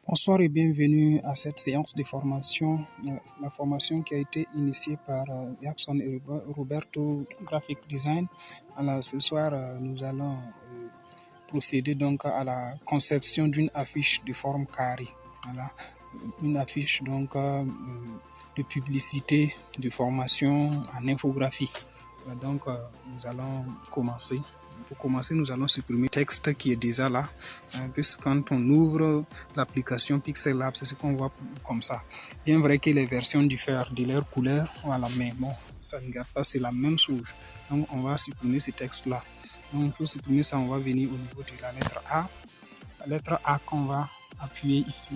Bonsoir et bienvenue à cette séance de formation, la formation qui a été initiée par Jackson et Roberto Graphic Design. Alors ce soir, nous allons procéder donc à la conception d'une affiche de forme carrée. Voilà. Une affiche donc de publicité, de formation en infographie. Donc nous allons commencer. Pour commencer, nous allons supprimer le texte qui est déjà là. Puisque quand on ouvre l'application Pixel Lab, c'est ce qu'on voit comme ça. Bien vrai que les versions diffèrent de leur couleur, voilà, mais bon, ça ne regarde pas, c'est la même chose. Donc on va supprimer ce texte-là. Donc pour supprimer ça, on va venir au niveau de la lettre A. La lettre A qu'on va appuyer ici.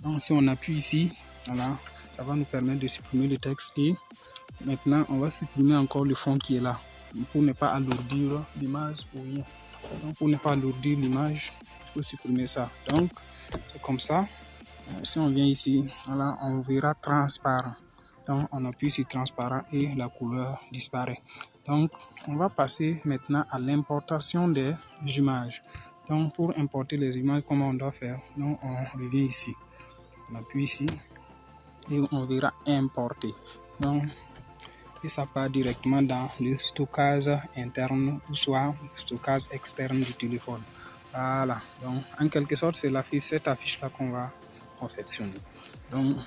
Donc si on appuie ici, voilà, ça va nous permettre de supprimer le texte. Et maintenant, on va supprimer encore le fond qui est là, pour ne pas alourdir l'image ou rien. Donc pour ne pas alourdir l'image, il faut supprimer ça. Donc c'est comme ça. Si on vient ici, voilà, on verra transparent. Donc on appuie sur transparent et la couleur disparaît. Donc on va passer maintenant à l'importation des images. Donc pour importer les images, comment on doit faire? Donc on revient ici, on appuie ici et on verra importer. Donc et ça part directement dans le stockage interne ou soit stockage externe du téléphone. Voilà, donc en quelque sorte c'est cette affiche là qu'on va confectionner. Donc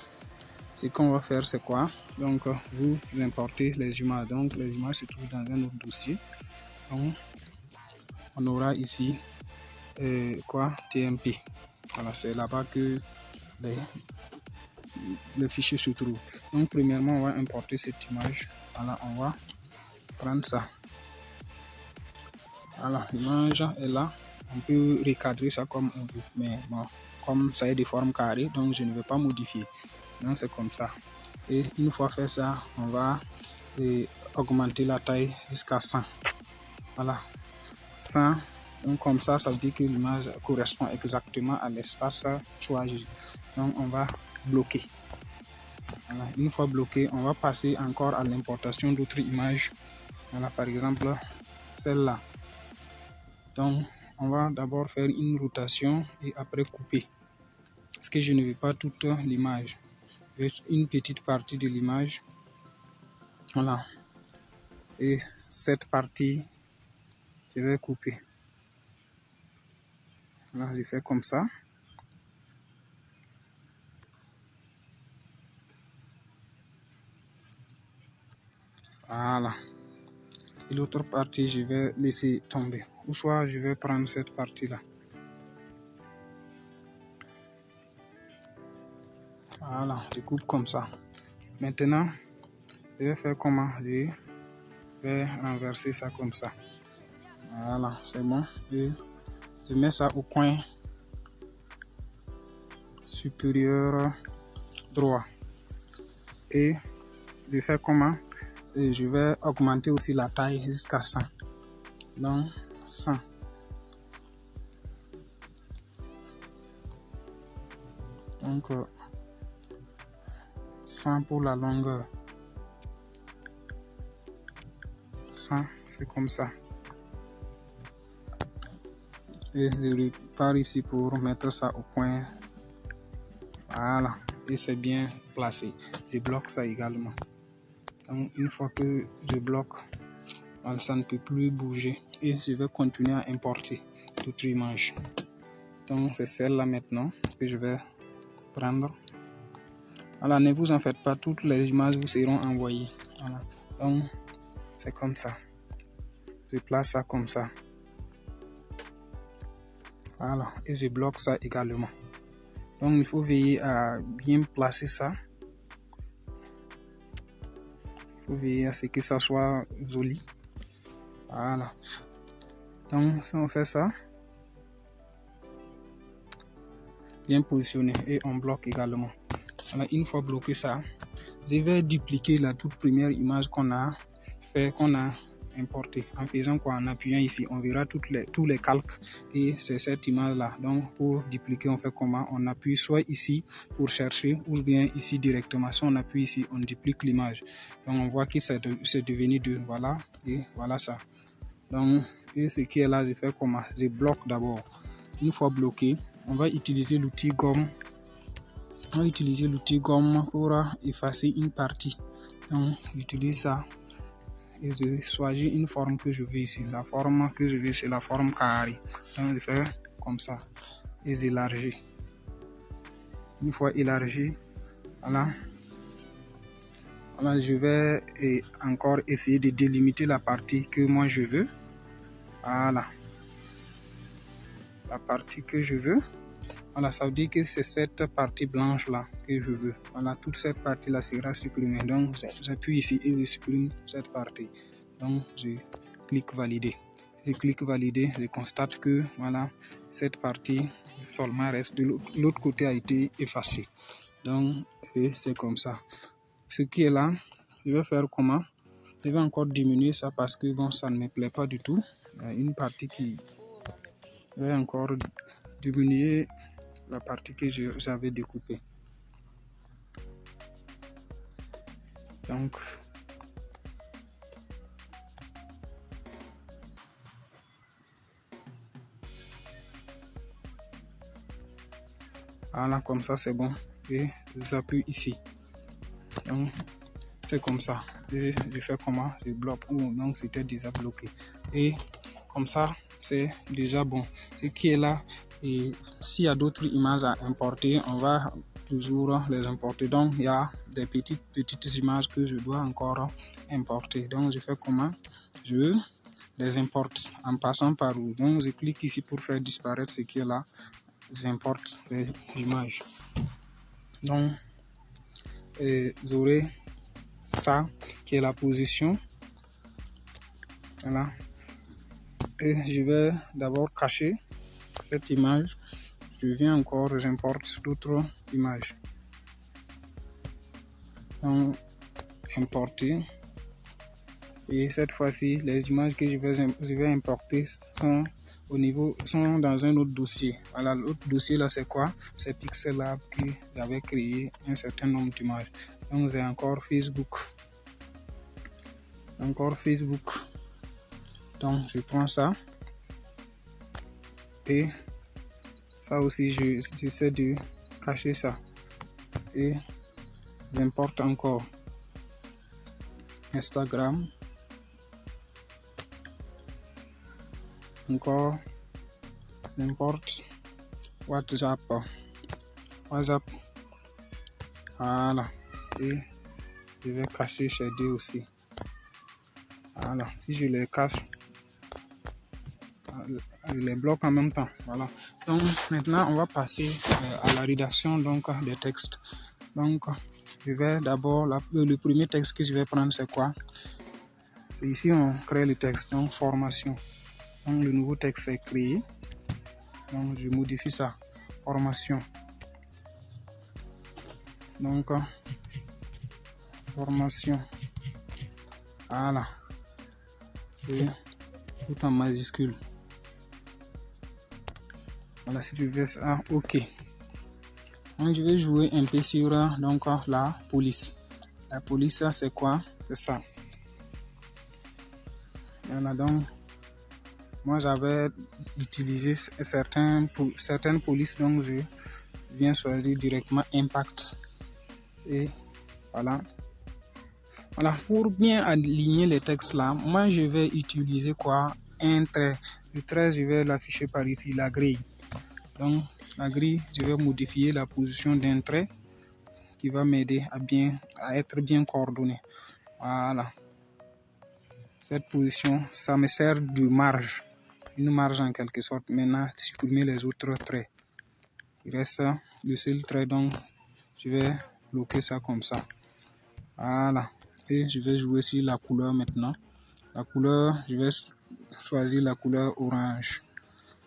ce qu'on va faire c'est quoi? Donc vous importez les images. Donc les images se trouvent dans un autre dossier. Donc on aura ici TMP. Voilà, c'est là-bas que le fichier se trouve. Donc premièrement on va importer cette image. Voilà, on va prendre ça. Voilà, l'image est là. On peut recadrer ça comme on veut, mais bon, comme ça est de forme carrée, donc je ne vais pas modifier. Donc c'est comme ça. Et une fois fait ça, on va augmenter la taille jusqu'à 100. Voilà, 100. Donc comme ça, ça veut dire que l'image correspond exactement à l'espace choisi. Donc on va bloquer. Voilà, une fois bloqué, on va passer encore à l'importation d'autres images. Voilà, par exemple celle-là. Donc on va d'abord faire une rotation et après couper. Parce que je ne veux pas toute l'image. Je veux une petite partie de l'image. Voilà. Et cette partie, je vais couper. Voilà, je fais comme ça. Voilà. Et l'autre partie, je vais laisser tomber. Ou soit je vais prendre cette partie-là. Voilà, je coupe comme ça. Maintenant, je vais faire comment? Je vais renverser ça comme ça. Voilà, c'est bon. Et je mets ça au coin supérieur droit. Et je fais comment? Et je vais augmenter aussi la taille jusqu'à 100. Donc 100. Donc 100 pour la longueur. 100, c'est comme ça. Et je repars ici pour mettre ça au point. Voilà. Et c'est bien placé. Je bloque ça également. Donc une fois que je bloque, ça ne peut plus bouger. Et je vais continuer à importer d'autres images. Donc c'est celle-là maintenant que je vais prendre. Voilà, ne vous en faites pas, toutes les images vous seront envoyées. Voilà. Donc c'est comme ça. Je place ça comme ça. Voilà, et je bloque ça également. Donc il faut veiller à bien placer ça. Il faut veiller à ce que ça soit joli. Voilà. Donc si on fait ça, bien positionné, et on bloque également. Voilà, une fois bloqué ça, je vais dupliquer la toute première image qu'on a importé. En faisant quoi? En appuyant ici, on verra tous les calques et c'est cette image là. Donc pour dupliquer, on fait comment? On appuie soit ici pour chercher ou bien ici directement. Si on appuie ici, on duplique l'image. Donc on voit que c'est devenu 2. Voilà, et voilà ça. Donc et ce qui est là, je fais comment? Je bloque d'abord. Une fois bloqué, on va utiliser l'outil gomme On va utiliser l'outil gomme pour effacer une partie. Donc j'utilise ça et je choisis une forme que je veux ici. La forme que je veux, c'est la forme carrée. Donc je fais comme ça et j'élargis. Une fois élargi, voilà, je vais encore essayer de délimiter la partie que moi je veux. Voilà, la partie que je veux. Voilà, ça veut dire que c'est cette partie blanche là que je veux. Voilà, toute cette partie là sera supprimée. Donc j'appuie ici et je supprime cette partie. Donc je clique valider. Je clique valider, je constate que voilà, cette partie seulement reste, de l'autre côté a été effacée. Donc c'est comme ça. Ce qui est là, je vais faire comment? Je vais encore diminuer ça parce que bon, ça ne me plaît pas du tout. Il y a une partie qui, je vais encore diminuer la partie que j'avais découpée. Donc voilà, comme ça c'est bon. Et j'appuie ici. Donc c'est comme ça. Et je fais comment? Je bloque. Donc c'était déjà bloqué. Et comme ça c'est déjà bon. Ce qui est là, et s'il y a d'autres images à importer, on va toujours les importer. Donc il y a des petites images que je dois encore importer. Donc je fais comment? Je les importe en passant par où? Donc je clique ici pour faire disparaître ce qui est là. J'importe les images. Donc j'aurai ça qui est la position. Voilà. Et je vais d'abord cacher cette image. Je viens encore, j'importe d'autres images. Donc importer. Et cette fois-ci, les images que je vais importer sont dans un autre dossier. Voilà, l'autre dossier là c'est quoi? C'est Pixel Lab qui avait créé un certain nombre d'images. Donc j'ai encore Facebook. Donc je prends ça. Et ça aussi j'essaie de cacher ça. Et j'importe encore Instagram. Encore j'importe WhatsApp. Voilà. Et je vais cacher ces deux aussi. Voilà. Si je les cache, je les bloque en même temps. Voilà. Donc maintenant on va passer à la rédaction donc des textes. Donc je vais d'abord le premier texte que je vais prendre c'est quoi? C'est ici on crée le texte, donc formation. Donc le nouveau texte est créé. Donc je modifie ça. Formation. Donc formation. Voilà. Et tout en majuscule. Voilà, si tu veux ça, ok. Donc je vais jouer un peu sur donc la police. La police, c'est quoi? C'est ça. Voilà, donc moi j'avais utilisé certaines polices, donc je viens choisir directement impact. Et voilà. Voilà, pour bien aligner les textes là, moi je vais utiliser quoi? Un trait. Le trait, je vais l'afficher par ici, la grille. Donc la grille, je vais modifier la position d'un trait qui va m'aider à être bien coordonné. Voilà. Cette position, ça me sert de marge. Une marge en quelque sorte. Maintenant, supprimer les autres traits. Il reste le seul trait, donc je vais bloquer ça comme ça. Voilà. Et je vais jouer sur la couleur maintenant. La couleur, je vais choisir la couleur orange.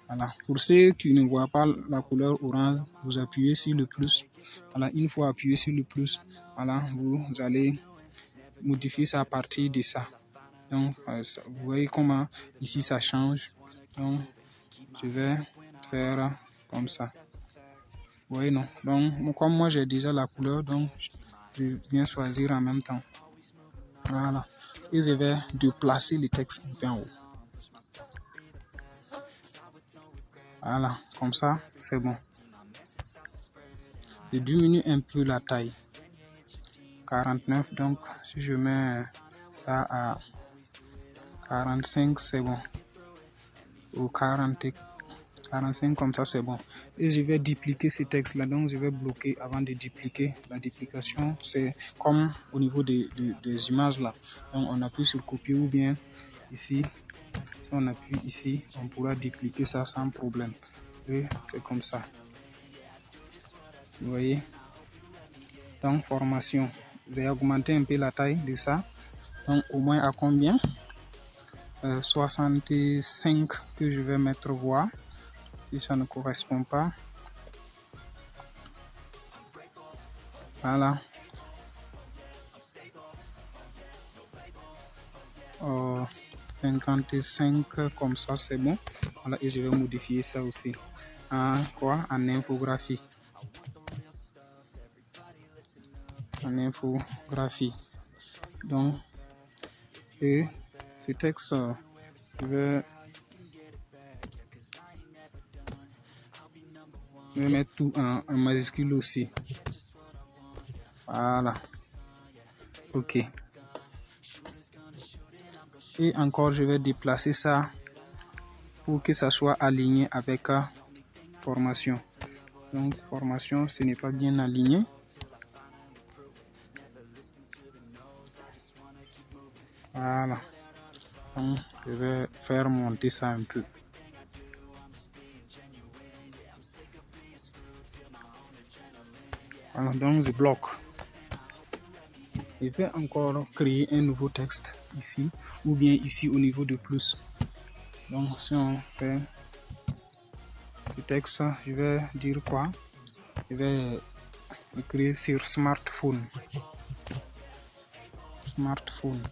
Voilà. Pour ceux qui ne voient pas la couleur orange, vous appuyez sur le plus. Voilà. Une fois appuyé sur le plus, voilà, vous allez modifier ça à partir de ça. Donc, vous voyez comment ici ça change. Donc, je vais faire comme ça. Vous voyez, non? Donc, comme moi j'ai déjà la couleur, donc je viens choisir en même temps. Voilà. Et je vais déplacer le texte un peu en haut. Voilà, comme ça, c'est bon. je diminue un peu la taille. 49, donc si je mets ça à 45, c'est bon. Ou 40, 45, comme ça, c'est bon. Et je vais dupliquer ce texte-là. Donc, je vais bloquer avant de dupliquer. La duplication, c'est comme au niveau des images là. Donc, on appuie sur copier ou bien ici. Si on appuie ici, on pourra dupliquer ça sans problème. Et c'est comme ça. Vous voyez? Donc, formation. J'ai augmenté un peu la taille de ça. Donc, au moins à combien? 65 que je vais mettre voir. Si ça ne correspond pas. Voilà. 55 comme ça, c'est bon. Voilà, et je vais modifier ça aussi. En quoi? En infographie. En infographie. Donc, et ce texte, je vais mettre tout en majuscule aussi. Voilà. Ok. Et encore, je vais déplacer ça pour que ça soit aligné avec formation. Donc, formation, ce n'est pas bien aligné. Voilà. Donc, je vais faire monter ça un peu. Voilà, donc, je bloque. Je vais encore créer un nouveau texte ici ou bien ici au niveau de plus. Donc si on fait ce texte, je vais dire quoi? Je vais écrire sur smartphone. Smartphone.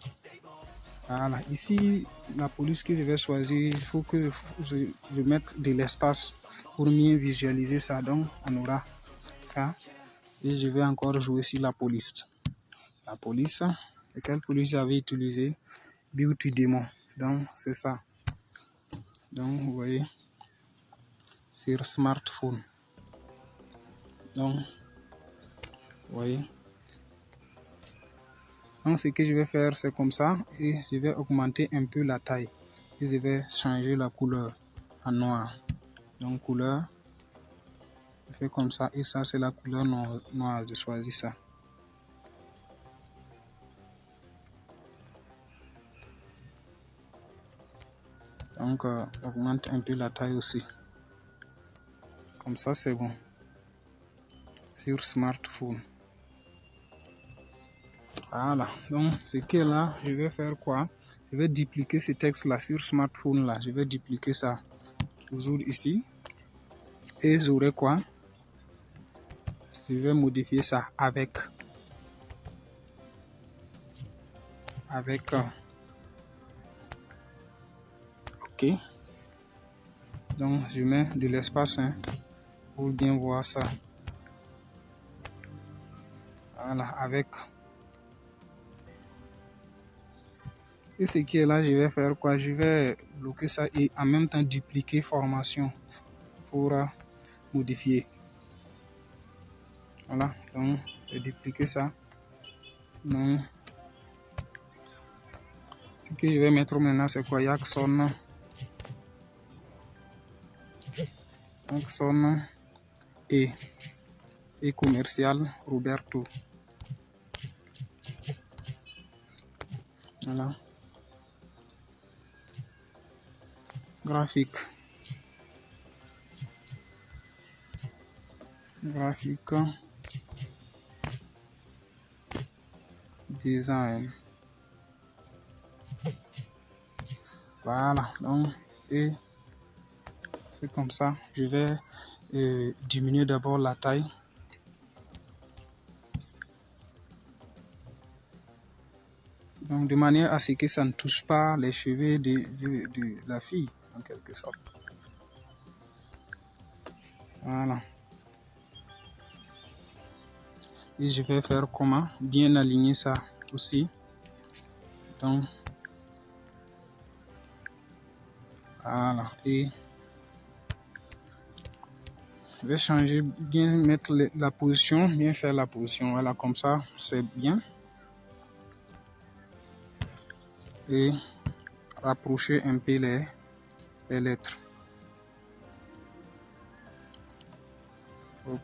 Voilà. Ici, la police que je vais choisir, il faut que je mette de l'espace pour mieux visualiser ça. Donc on aura ça. Et je vais encore jouer sur la police. La police, et quelle police j'avais utilisé? Beauty Demon. Donc c'est ça. Donc vous voyez sur smartphone. Donc vous voyez. Donc ce que je vais faire c'est comme ça et je vais augmenter un peu la taille et je vais changer la couleur en noir. Donc couleur, je fais comme ça et ça c'est la couleur noire. Je choisis ça. Donc augmente un peu la taille aussi. Comme ça c'est bon. Sur smartphone. Voilà. Donc ce qui est là, je vais faire quoi? Je vais dupliquer ce texte là sur smartphone là. Je vais dupliquer ça toujours ici. Et j'aurai quoi? Je vais modifier ça avec ok. Donc je mets de l'espace pour bien voir ça. Voilà, avec. Et ce qui est là, je vais faire quoi? Je vais bloquer ça et en même temps dupliquer formation pour modifier. Voilà, donc je vais dupliquer ça. Donc, ce que je vais mettre maintenant, c'est quoi? Jackson et commercial Roberto. Voilà. Graphique design. Voilà, donc et c'est comme ça. Je vais diminuer d'abord la taille. Donc de manière à ce que ça ne touche pas les cheveux de la fille en quelque sorte. Voilà. Et je vais faire comment? Bien aligner ça aussi. Donc voilà. Et Je vais changer, bien mettre la position, bien faire la position. Voilà, comme ça, c'est bien. Et rapprocher un peu les lettres. Hop.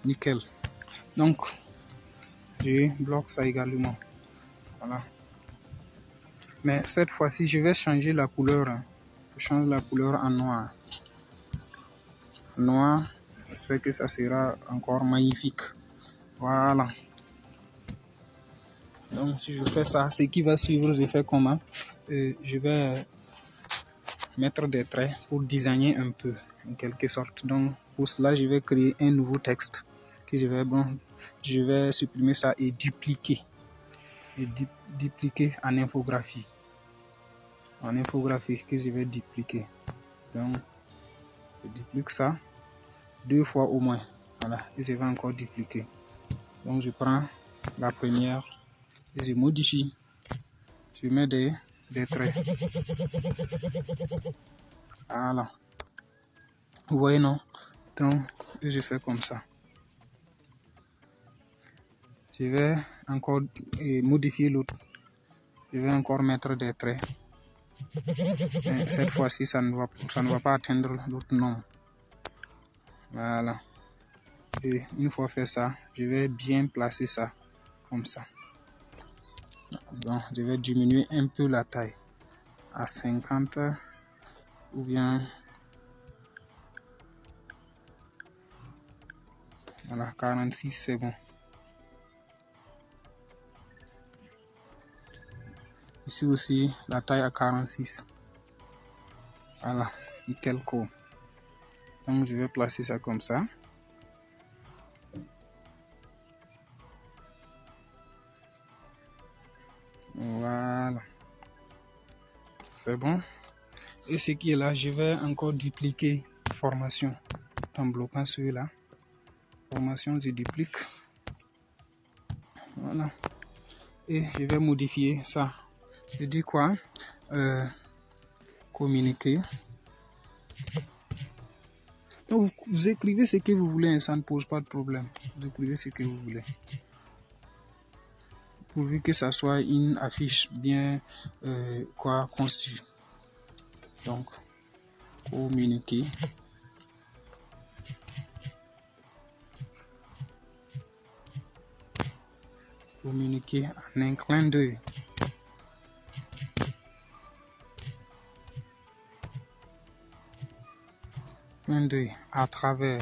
Nickel. Donc, je bloque ça également. Voilà. Mais cette fois-ci, je vais changer la couleur. Je change la couleur en noir. Noir, j'espère que ça sera encore magnifique. Voilà. Donc, si je fais ça, ce qui va suivre, je fais comment? Je vais mettre des traits pour designer un peu, en quelque sorte. Donc, pour cela, je vais créer un nouveau texte que je vais supprimer ça et dupliquer. Dupliquer en infographie. En infographie que je vais dupliquer. Donc, je duplique ça 2 fois au moins. Voilà, et je vais encore dupliquer. Donc, je prends la première et je modifie. Je mets des traits. Voilà. Vous voyez, non? Donc, je fais comme ça. Je vais encore modifier l'autre. Je vais encore mettre des traits. Et cette fois-ci, ça ne va pas atteindre l'autre nom. Voilà. Et une fois fait ça, je vais bien placer ça comme ça. Donc, je vais diminuer un peu la taille à 50 ou bien voilà, 46, c'est bon. Ici aussi, la taille à 46. Voilà, nickel cool. Donc, je vais placer ça comme ça. Voilà. C'est bon. Et ce qui est là, je vais encore dupliquer formation en bloquant celui-là. Formation, je duplique. Voilà. Et je vais modifier ça. Je dis quoi? Communiquer. Donc, vous écrivez ce que vous voulez, ça ne pose pas de problème. Vous écrivez ce que vous voulez. Pourvu que ça soit une affiche bien conçue. Donc, communiquer. Communiquer en un clin d'œil. Clin d'œil à travers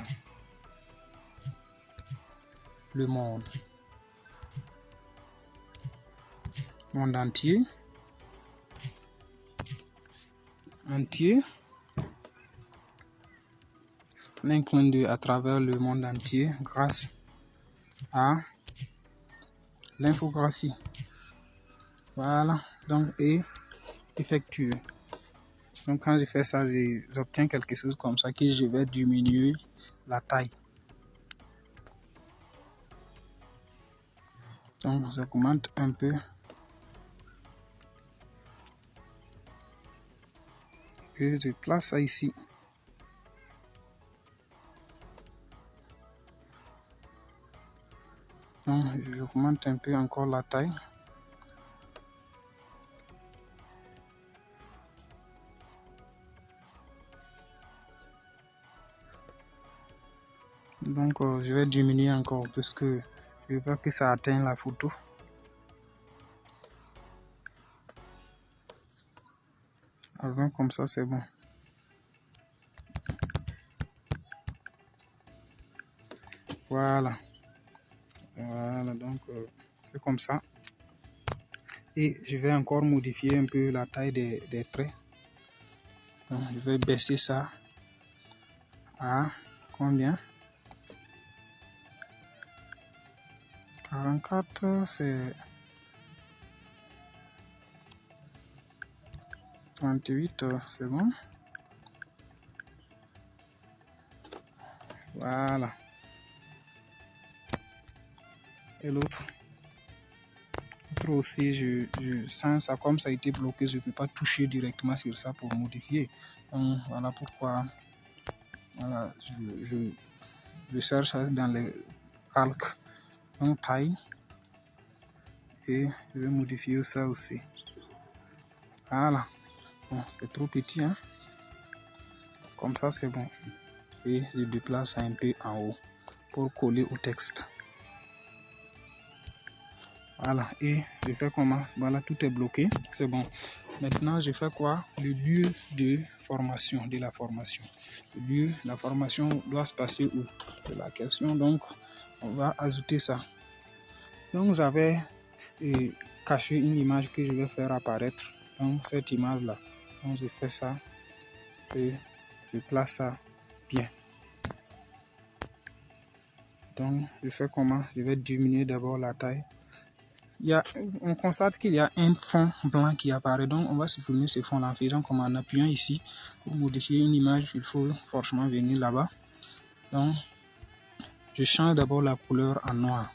le monde entier. Un clin d'œil à travers le monde entier grâce à l'infographie. Voilà, donc et effectuer. Donc quand je fais ça, j'obtiens quelque chose comme ça que je vais diminuer la taille. Donc j'augmente un peu. Et je place ça ici. Donc j'augmente un peu encore la taille. Donc je vais diminuer encore parce que je veux pas que ça atteigne la photo. Avant comme ça c'est bon. Voilà. Voilà, donc c'est comme ça. Et je vais encore modifier un peu la taille des traits. Donc, je vais baisser ça à combien? 44, c'est 38, c'est bon. Voilà. Et l'autre filtre aussi, je sens ça comme ça a été bloqué, je ne peux pas toucher directement sur ça pour modifier. Donc voilà pourquoi voilà, je cherche dans les calques. Donc taille, et je vais modifier ça aussi. Voilà, bon, c'est trop petit, hein? Comme ça c'est bon. Et je déplace ça un peu en haut pour coller au texte. Voilà, et je fais comment? Voilà, tout est bloqué, c'est bon. Maintenant, je fais quoi? Le lieu de formation, de la formation. Le lieu de la formation doit se passer où? C'est la question, donc on va ajouter ça. Donc, j'avais caché une image que je vais faire apparaître. Donc, cette image-là. Donc, je fais ça et je place ça bien. Donc, je fais comment? Je vais diminuer d'abord la taille. On constate qu'il y a un fond blanc qui apparaît, donc on va supprimer ce fond là en faisant comme en appuyant ici. Pour modifier une image, il faut forcément venir là-bas. Donc je change d'abord la couleur en noir.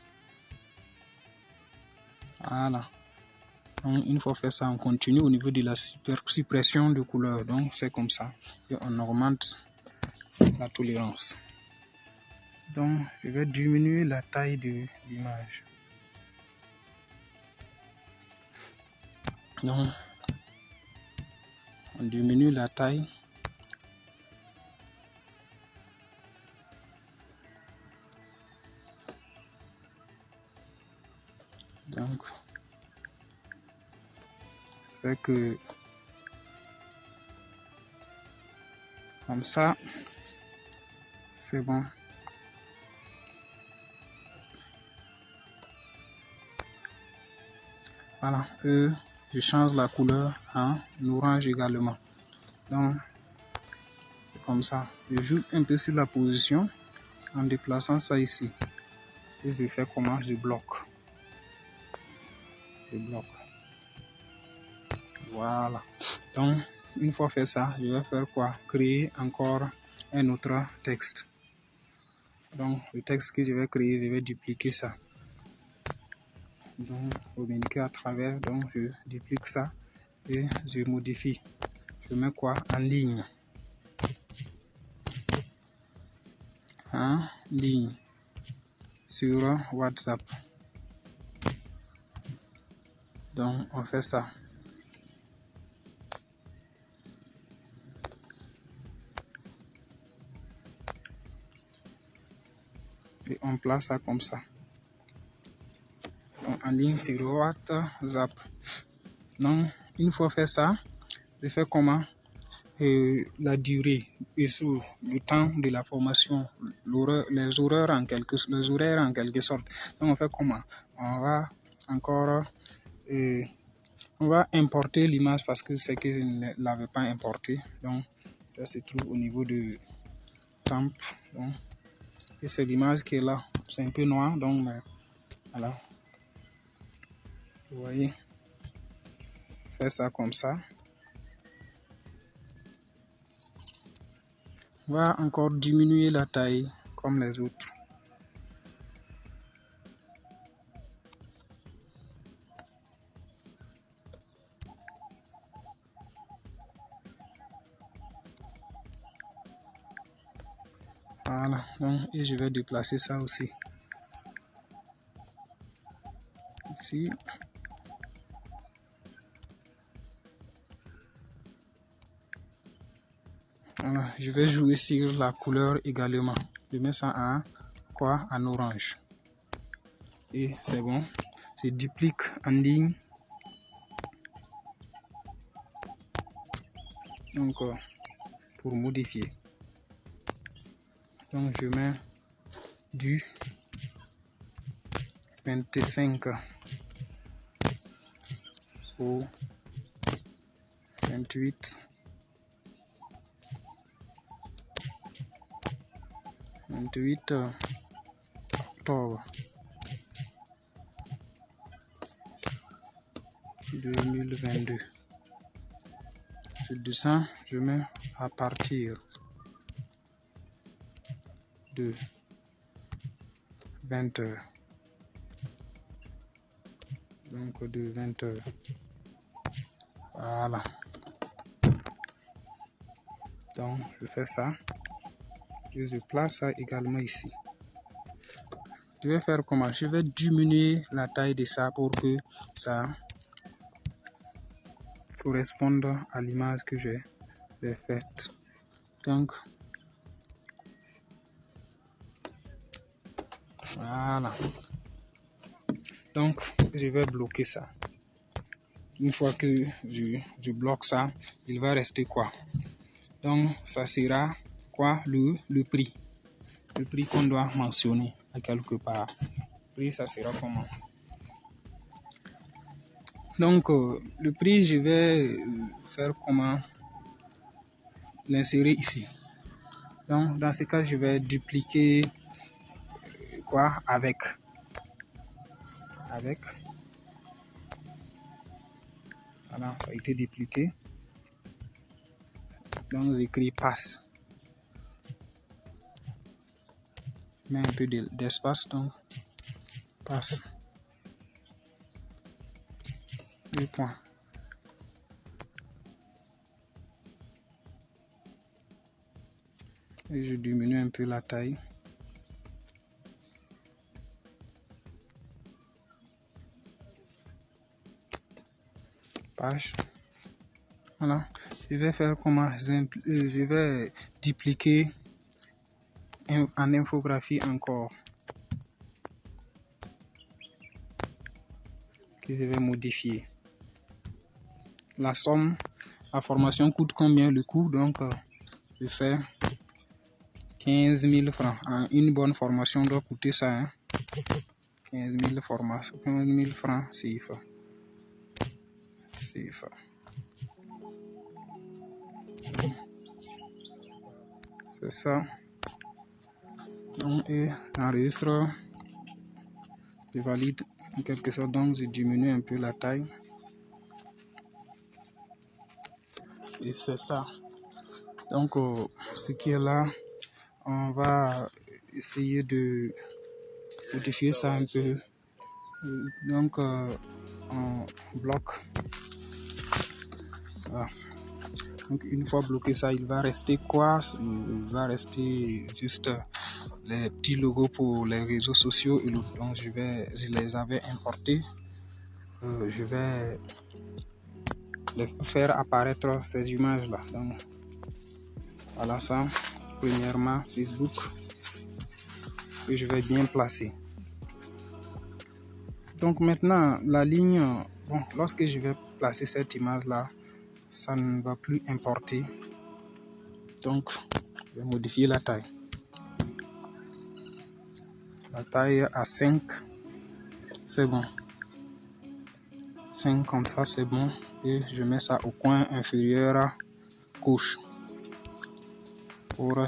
Voilà. Donc une fois fait ça, on continue au niveau de la suppression de couleur. Donc c'est comme ça et on augmente la tolérance. Donc je vais diminuer la taille de l'image. Donc on diminue la taille. Donc ça fait que comme ça c'est bon. Voilà, je change la couleur en orange également. Donc c'est comme ça. Je joue un peu sur la position en déplaçant ça ici. Et je fais comment? Je bloque. Je bloque. Voilà. Donc une fois fait ça, je vais faire quoi? Créer encore un autre texte. Donc le texte que je vais créer, je vais dupliquer ça. Donc communiquer à travers, donc je duplique ça et je modifie. Je mets quoi? En ligne. En ligne sur WhatsApp. Donc on fait ça. Et on place ça comme ça. Donc, en ligne sur WhatsApp. Donc une fois fait ça, je fais comment? La durée et sur le temps de la formation, les horaires en quelque sorte. Donc on fait comment? On va encore on va importer l'image parce que c'est que je ne l'avais pas importé. Donc ça se trouve au niveau de temp. Donc, et c'est l'image qui est là. C'est un peu noir, donc mais, voilà. Vous voyez, faire ça comme ça. On va encore diminuer la taille comme les autres. Voilà, donc, et je vais déplacer ça aussi. Ici. Voilà, je vais jouer sur la couleur également. Je mets ça en quoi? En orange. Et c'est bon. Je duplique en ligne. Donc pour modifier. Donc je mets du 25 au 28 octobre 2022. Je descends, je mets à partir de 20h. donc de 20 heures. Voilà. Donc je fais ça et je place ça également ici. Je vais faire comment? Je vais diminuer la taille de ça pour que ça corresponde à l'image que j'ai faite. Donc voilà. Donc je vais bloquer ça. Une fois que je bloque ça, il va rester quoi? Donc ça sera quoi? Le prix. Le prix qu'on doit mentionner à quelque part. Le prix, ça sera comment? Donc le prix, je vais faire comment? L'insérer ici. Donc dans ce cas, je vais dupliquer quoi? Avec. Voilà, ça a été dupliqué. Donc j'écris passe. Je mets un peu d'espace, donc passe. 2 points. Et je diminue un peu la taille. Page. Voilà. Je vais faire comment? Je vais dupliquer en infographie encore. Que je vais modifier. La somme, la formation coûte combien le coût? Donc je fais 15 000 francs. Une bonne formation doit coûter ça. Hein? 15 000 francs CFA. C'est ça. Donc, et j'enregistre. Je valide en quelque sorte. Donc, je diminue un peu la taille. Et c'est ça. Donc, ce qui est là, on va essayer de modifier ça un peu. Donc, on bloque. Voilà. Donc, une fois bloqué ça, il va rester quoi? Il va rester juste les petits logos pour les réseaux sociaux. Et donc, je les avais importés. Je vais les faire apparaître ces images-là. Donc, voilà ça. Premièrement, Facebook. Que je vais bien placer. Donc maintenant, la ligne, bon, lorsque je vais placer cette image-là, ça ne va plus importer. Donc, je vais modifier la taille. La taille à 5, c'est bon. 5 comme ça, c'est bon. Et je mets ça au coin inférieur à gauche pour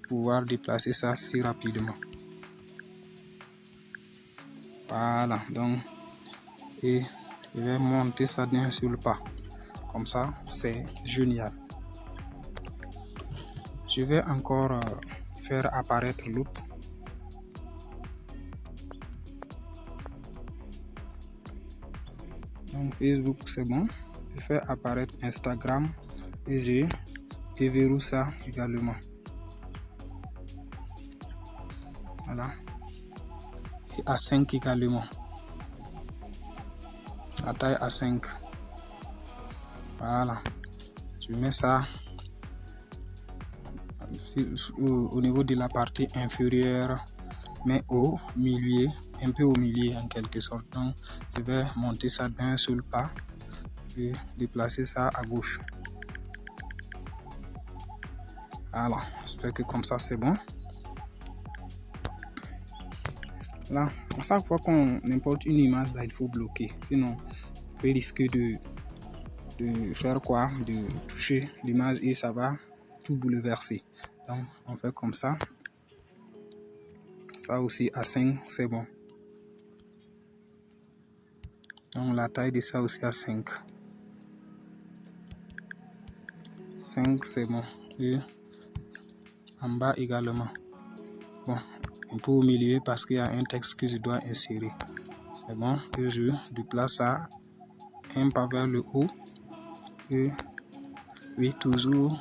pouvoir déplacer ça si rapidement. Voilà, donc, et je vais monter ça d'un seul pas. Comme ça, c'est génial. Je vais encore faire apparaître l'autre. Donc Facebook, c'est bon. Je fais apparaître Instagram et je déverrouille ça également. Voilà. Et à 5 également. La taille à 5. Voilà. Je mets ça au niveau de la partie inférieure, mais au milieu, un peu au milieu en quelque sorte. Donc, je vais monter ça d'un seul pas et déplacer ça à gauche. Voilà, j'espère que comme ça c'est bon. Là, à chaque fois qu'on importe une image, là, il faut bloquer. Sinon, on peut risquer de faire quoi? De toucher l'image et ça va tout bouleverser. Donc, on fait comme ça. Ça aussi à 5, c'est bon. Donc, la taille de ça aussi à 5. 5, c'est bon. Et en bas également. Bon, un peu au milieu parce qu'il y a un texte que je dois insérer. C'est bon, et je déplace ça un pas vers le haut. Et oui, toujours.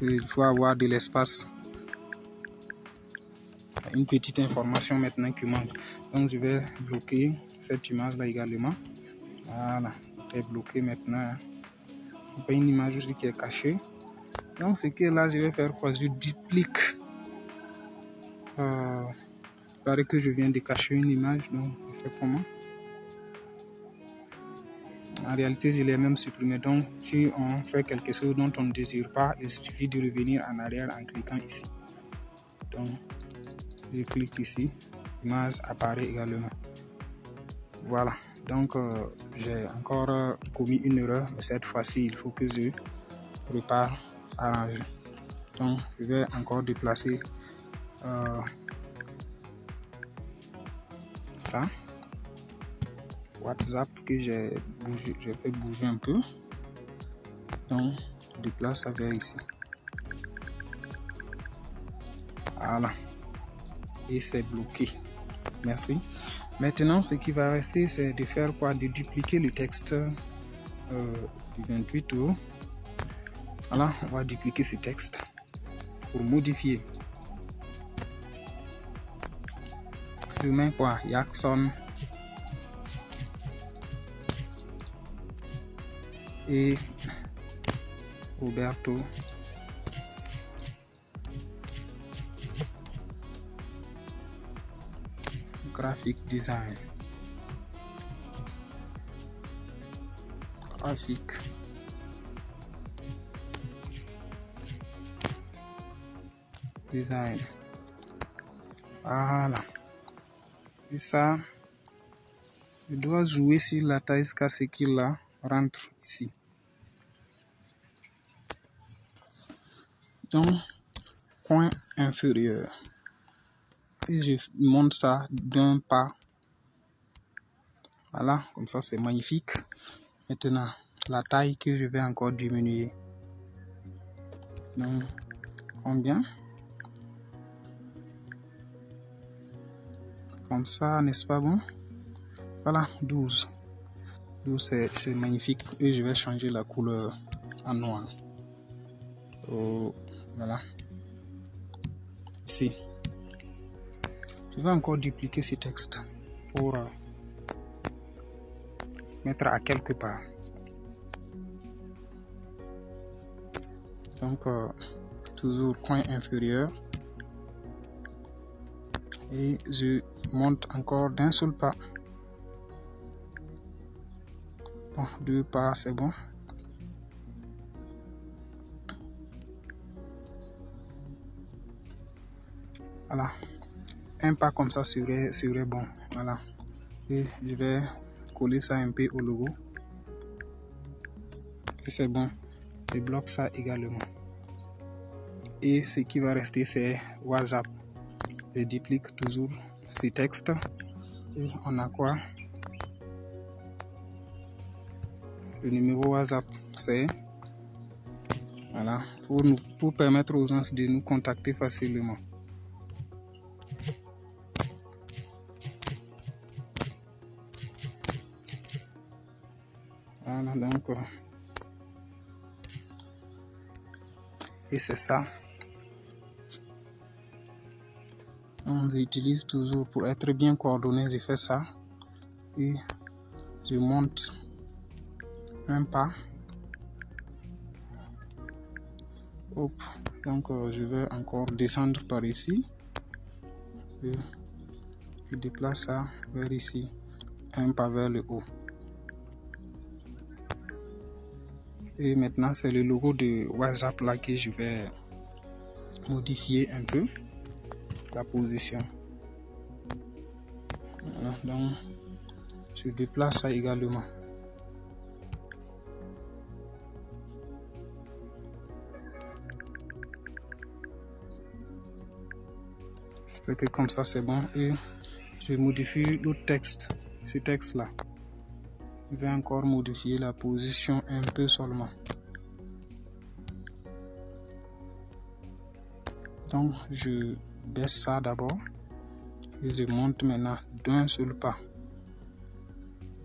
Et il faut avoir de l'espace. Une petite information maintenant qui manque. Donc je vais bloquer cette image là également. Voilà, c'est bloqué maintenant. Pas une image aussi qui est cachée. Donc ce que là je vais faire quoi? Je duplique. Il paraît que je viens de cacher une image, donc je fais comment? En réalité, je l'ai même supprimé. Donc, si on fait quelque chose dont on ne désire pas, il suffit de revenir en arrière en cliquant ici. Donc, je clique ici, l'image apparaît également. Voilà. Donc, j'ai encore commis une erreur, mais cette fois-ci, il faut que je prépare arranger. Donc, je vais encore déplacer ça. WhatsApp que j'ai fait bouger un peu. Donc, je déplace ça vers ici. Voilà. Et c'est bloqué. Merci. Maintenant, ce qui va rester, c'est de faire quoi? De dupliquer le texte du 28 août. Voilà, on va dupliquer ce texte pour modifier. Je mets quoi? Jackson et Roberto Graphic Design. Voilà. Et ça, je dois jouer sur la taille jusqu'à ce qu'il rentre ici. Donc, coin inférieur. Et je monte ça d'un pas. Voilà, comme ça c'est magnifique. Maintenant, la taille que je vais encore diminuer. Donc, combien? Comme ça, n'est-ce pas bon? Voilà, 12. 12, c'est magnifique. Et je vais changer la couleur en noir. Oh, voilà. Ici. Je vais encore dupliquer ce texte pour mettre à quelque part. Donc, toujours coin inférieur. Et je monte encore d'un seul pas. Bon, 2 pas, c'est bon. Voilà. Un pas comme ça serait bon. Voilà. Et je vais coller ça un peu au logo. Et c'est bon. Je bloque ça également. Et ce qui va rester, c'est WhatsApp. Je duplique toujours ce texte. Et on a quoi? Le numéro WhatsApp, c'est voilà, pour permettre aux gens de nous contacter facilement. Voilà, donc et c'est ça. On utilise toujours pour être bien coordonné. Je fais ça et je monte un pas. Hop. Donc je vais encore descendre par ici et je déplace ça vers ici, un pas vers le haut. Et maintenant c'est le logo de WhatsApp là que je vais modifier un peu la position. Voilà, donc je déplace ça également. J'espère que comme ça c'est bon. Et je modifie l'autre texte, ce texte là. Je vais encore modifier la position un peu seulement. Donc je baisse ça d'abord Et je monte maintenant d'un seul pas.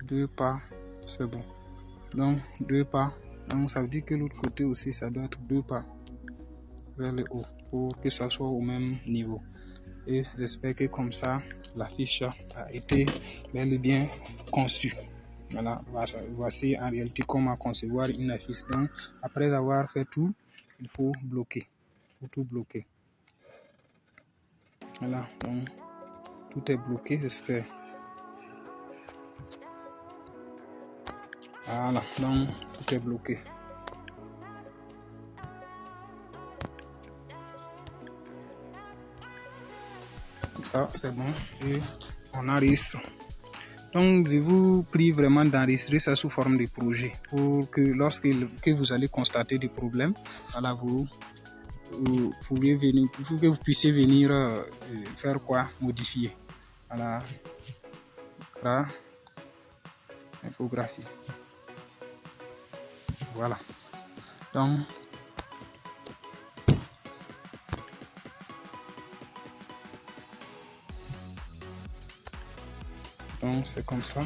2 pas, c'est bon. Donc 2 pas. Donc ça veut dire que l'autre côté aussi, ça doit être 2 pas vers le haut pour que ça soit au même niveau. Et j'espère que comme ça, la fiche a été bel et bien conçue. Voilà, voici en réalité comment concevoir une affiche. Donc, après avoir fait tout, il faut bloquer. Il faut tout bloquer. Voilà, donc tout est bloqué, j'espère. Voilà, donc tout est bloqué. Comme ça, c'est bon. Et on enregistre. Donc, je vous prie vraiment d'enregistrer ça sous forme de projet pour que lorsque vous allez constater des problèmes, voilà, vous pouvez venir, pour que vous puissiez venir faire quoi? Modifier. Voilà. Infographie. Voilà. Donc c'est comme ça.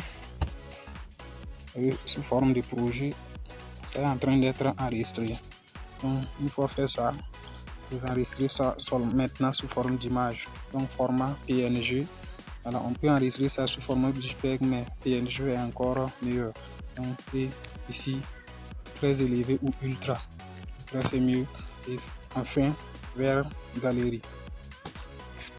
Et sous forme de projet, c'est en train d'être enregistré. Donc une fois fait ça, vous enregistrez ça maintenant sous forme d'image. Donc format PNG. Alors on peut enregistrer ça sous format JPEG, mais PNG est encore meilleur. Donc et ici très élevé ou ultra. Ultra c'est mieux. Et enfin vers galerie.